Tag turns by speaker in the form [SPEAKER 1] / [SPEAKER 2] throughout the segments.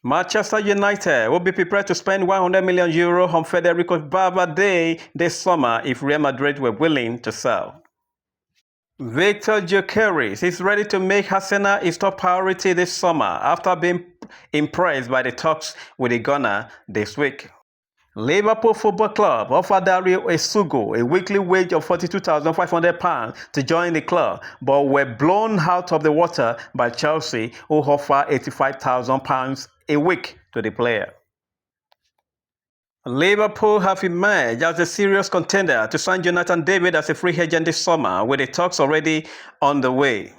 [SPEAKER 1] Manchester United will be prepared to spend €100 million on Federico Valverde this summer if Real Madrid were willing to sell. Victor Gyökeres is ready to make Arsenal his top priority this summer after being impressed by the talks with the Ghana this week. Liverpool Football Club offered Dario Esugo a weekly wage of £42,500 to join the club, but were blown out of the water by Chelsea, who offered £85,000 a week to the player. Liverpool have emerged as a serious contender to sign Jonathan David as a free agent this summer, with the talks already on the way.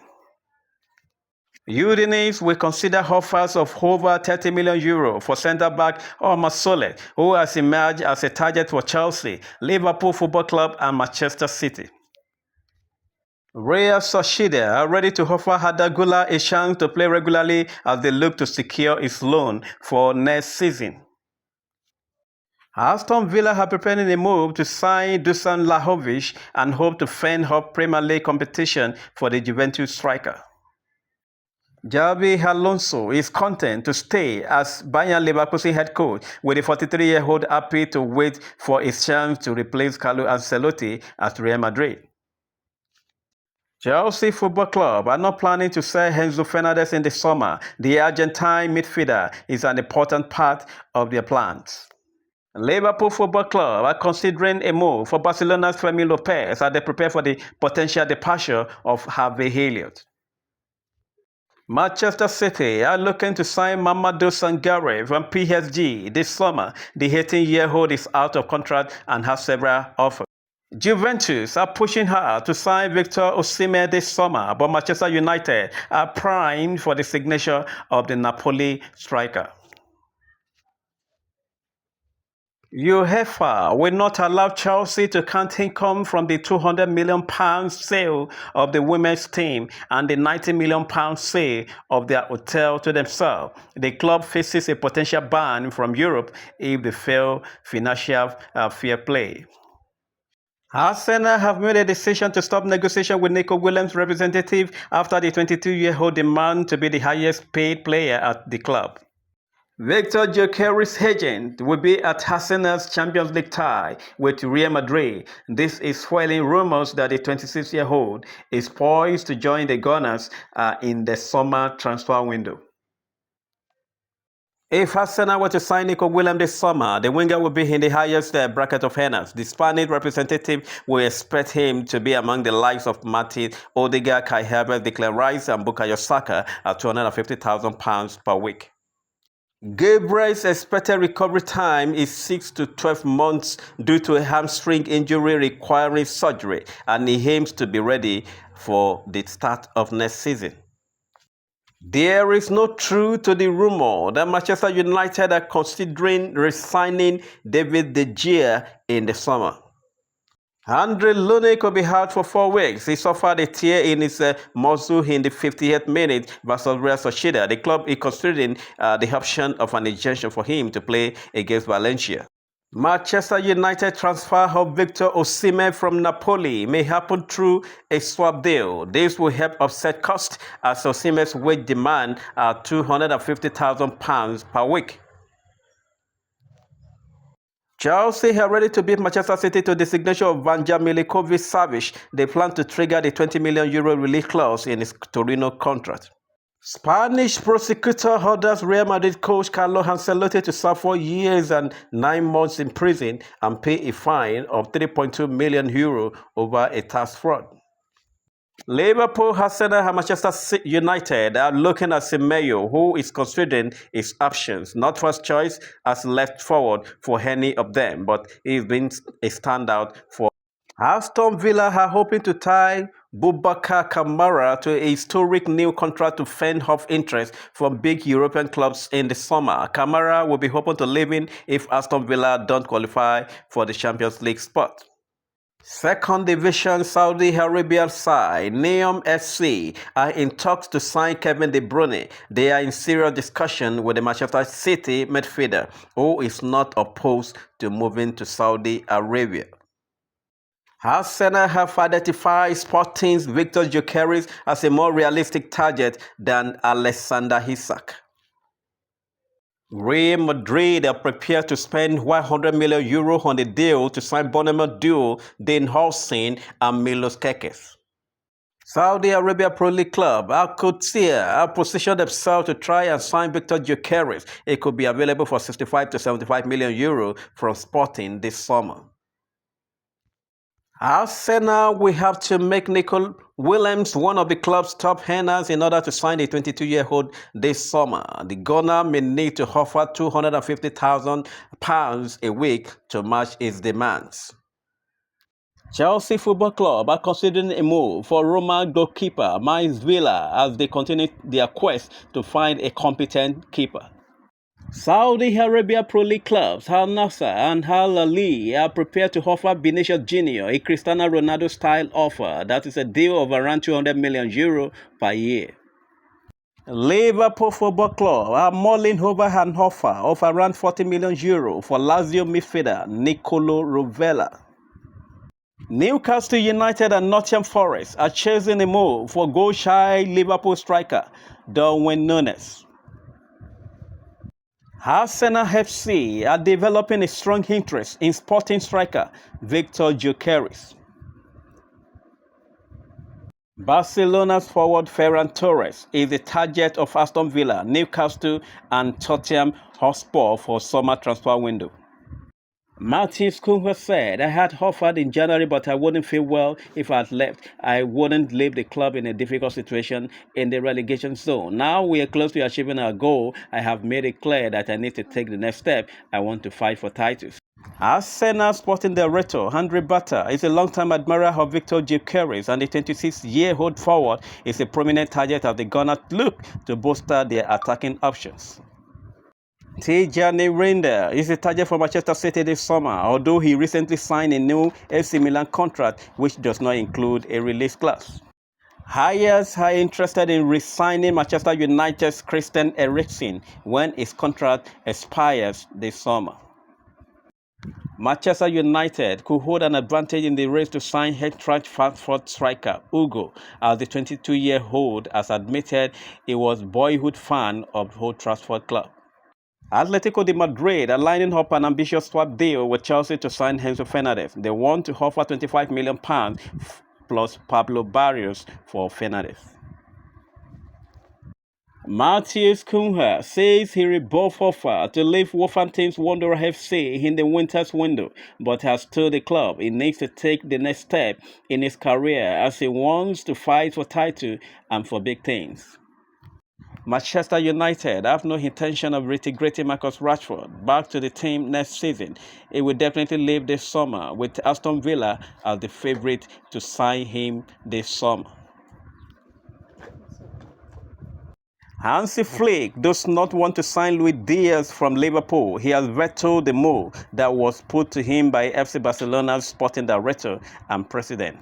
[SPEAKER 1] Udinese will consider offers of over €30 million for centre-back Omar Solet, who has emerged as a target for Chelsea, Liverpool Football Club and Manchester City. Real Sociedad are ready to offer Arda Güler a chance to play regularly as they look to secure his loan for next season. Aston Villa are preparing a move to sign Dusan Vlahovic and hope to fend off Premier League competition for the Juventus striker. Xabi Alonso is content to stay as Bayern Leverkusen head coach, with the 43-year-old happy to wait for his chance to replace Carlo Ancelotti at Real Madrid. Chelsea Football Club are not planning to sell Enzo Fernandez in the summer. The Argentine midfielder is an important part of their plans. Liverpool Football Club are considering a move for Barcelona's Fermin Lopez as they prepare for the potential departure of Harvey Elliott. Manchester City are looking to sign Mamadou Sangare from PSG this summer. The 18-year-old is out of contract and has several offers. Juventus are pushing hard to sign Victor Osimhen this summer, but Manchester United are primed for the signature of the Napoli striker. UEFA will not allow Chelsea to count income from the £200 million sale of the women's team and the £90 million sale of their hotel to themselves. The club faces a potential ban from Europe if they fail financial fair play. Arsenal have made a decision to stop negotiation with Nico Williams' representative after the 22-year-old demand to be the highest paid player at the club. Victor Gyökeres' agent will be at Arsenal's Champions League tie with Real Madrid. This is fueling rumors that the 26-year-old is poised to join the Gunners in the summer transfer window. If Arsenal were to sign Nico Williams this summer, the winger will be in the highest bracket of earners. The Spanish representative will expect him to be among the likes of Martin Odegaard, Kai Havertz, Declan Rice, and Bukayo Saka at £250,000 per week. Gabriel's expected recovery time is 6 to 12 months due to a hamstring injury requiring surgery, and he aims to be ready for the start of next season. There is no truth to the rumor that Manchester United are considering re-signing David De Gea in the summer. Andre Lunin could be out for 4 weeks. He suffered a tear in his muscle in the 58th minute versus Real Sociedad. The club is considering the option of an injection for him to play against Valencia. Manchester United transfer of Victor Osimhen from Napoli may happen through a swap deal. This will help offset costs as Osimhen's wage demand are £250,000 per week. Chelsea are ready to beat Manchester City to the signature of Vanja Milinkovic-Savic. They plan to trigger the €20 million release clause in his Torino contract. Spanish prosecutor orders Real Madrid coach Carlo Ancelotti to serve 4 years and 9 months in prison and pay a fine of €3.2 million over a tax fraud. Liverpool, Arsenal, and Manchester United are looking at Semenyo, who is considering his options. Not first choice as left forward for any of them, but he's been a standout for Aston Villa are hoping to tie Boubacar Kamara to a historic new contract to fend off interest from big European clubs in the summer. Kamara will be hoping to leave in if Aston Villa don't qualify for the Champions League spot. Second Division Saudi Arabia side Neom FC are in talks to sign Kevin De Bruyne. They are in serious discussion with the Manchester City midfielder, who is not opposed to moving to Saudi Arabia. Arsenal have identified Sporting's Victor Gyökeres as a more realistic target than Alexander Isak. Real Madrid are prepared to spend €100 million on a deal to sign Bournemouth duo Dean Hussein and Milos Kekes. Saudi Arabia Pro League club Al Qudsiya have positioned themselves to try and sign Victor Gyökeres. It could be available for €65 to €75 million from Sporting this summer. Arsenal will have to make Nico Williams one of the club's top earners in order to sign the 22-year-old this summer. The Gunner may need to offer £250,000 a week to match his demands. Chelsea Football Club are considering a move for Roma goalkeeper Miles Villa as they continue their quest to find a competent keeper. Saudi Arabia Pro League clubs Al Nassr and Al Ahly are prepared to offer Vinicius Jr. a Cristiano Ronaldo-style offer that is a deal of around €200 million per year. Liverpool Football Club are mulling over an offer of around €40 million for Lazio midfielder Nicolo Rovella. Newcastle United and Nottingham Forest are chasing a move for goal-shy Liverpool striker Darwin Núñez. Arsenal FC are developing a strong interest in Sporting striker Victor Gyökeres. Barcelona's forward Ferran Torres is the target of Aston Villa, Newcastle and Tottenham Hotspur for summer transfer window. Matheus Cunha said, "I had offered in January, but I wouldn't feel well if I had left. I wouldn't leave the club in a difficult situation in the relegation zone. Now we are close to achieving our goal. I have made it clear that I need to take the next step. I want to fight for titles." Arsenal Sporting Director Andre Bata is a long-time admirer of Victor Gyökeres, and the 26-year-old forward is a prominent target as the Gunners look to bolster their attacking options. Tijjani Reinders is a target for Manchester City this summer, although he recently signed a new AC Milan contract which does not include a release clause. Ajax are interested in re-signing Manchester United's Christian Eriksen when his contract expires this summer. Manchester United could hold an advantage in the race to sign Eintracht Frankfurt striker Hugo, as the 22-year-old has admitted he was a boyhood fan of Old Trafford club. Atletico de Madrid are lining up an ambitious swap deal with Chelsea to sign Enzo Fernandez. They want to offer £25 million plus Pablo Barrios for Fernandez. Matheus Cunha says he rebuffed offer to leave Wolverhampton's Wanderers FC in the winter's window, but has told the club he needs to take the next step in his career as he wants to fight for title and for big things. Manchester United have no intention of reintegrating Marcus Rashford back to the team next season. He will definitely leave this summer, with Aston Villa as the favourite to sign him this summer. Hansi Flick does not want to sign Luis Diaz from Liverpool. He has vetoed the move that was put to him by FC Barcelona's sporting director and president.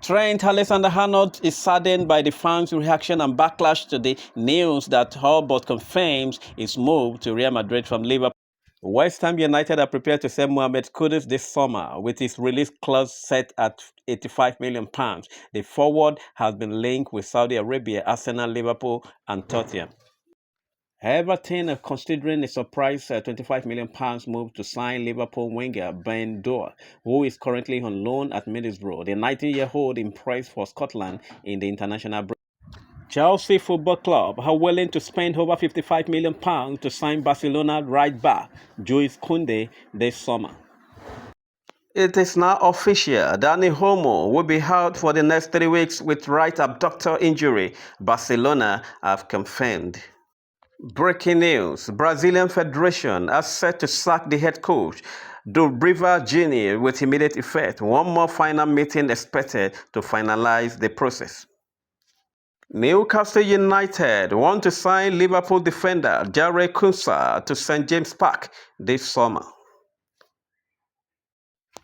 [SPEAKER 1] Trent Alexander-Arnold is saddened by the fans' reaction and backlash to the news that all but confirms his move to Real Madrid from Liverpool. West Ham United are prepared to sell Mohamed Kudus this summer, with his release clause set at £85 million. The forward has been linked with Saudi Arabia, Arsenal, Liverpool and Tottenham. Everton are considering a surprise £25 million move to sign Liverpool winger Ben Doer, who is currently on loan at Middlesbrough. The 19-year-old impressed for Scotland in the international break. Chelsea Football Club are willing to spend over £55 million to sign Barcelona right back Jules Koundé this summer. It is now official. Dani Olmo will be out for the next 3 weeks with right abductor injury, Barcelona have confirmed. Breaking news: Brazilian Federation are set to sack the head coach, Dorival Jr., with immediate effect. One more final meeting expected to finalize the process. Newcastle United want to sign Liverpool defender Jarell Qunsah to St James Park this summer.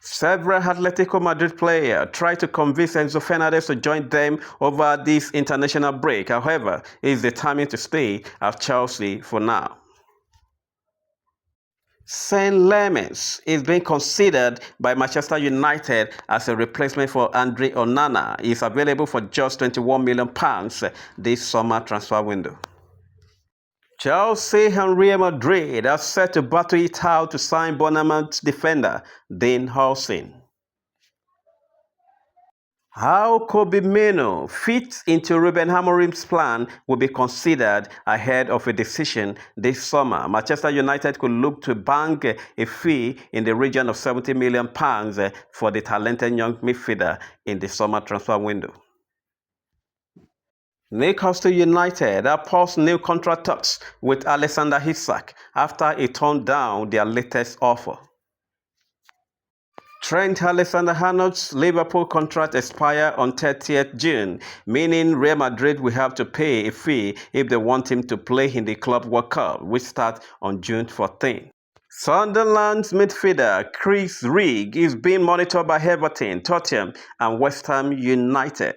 [SPEAKER 1] Several Atletico Madrid players tried to convince Enzo Fernandez to join them over this international break. However, he is determined to stay at Chelsea for now. Saint Lemens is being considered by Manchester United as a replacement for Andre Onana. He is available for just £21 million this summer transfer window. Chelsea and Real Madrid are set to battle it out to sign Bournemouth defender Dean Howson. How Kobe Mino fits into Ruben Amorim's plan will be considered ahead of a decision this summer. Manchester United could look to bank a fee in the region of £70 million for the talented young midfielder in the summer transfer window. Newcastle United have paused new contract talks with Alexander Isak after he turned down their latest offer. Trent Alexander-Arnold's Liverpool contract expires on 30th June, meaning Real Madrid will have to pay a fee if they want him to play in the Club World Cup, which starts on June 14. Sunderland's midfielder Chris Rigg is being monitored by Everton, Tottenham and West Ham United.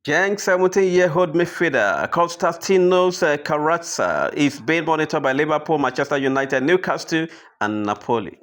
[SPEAKER 1] Genk 17-year-old midfielder Konstantinos Karatsa is being monitored by Liverpool, Manchester United, Newcastle and Napoli.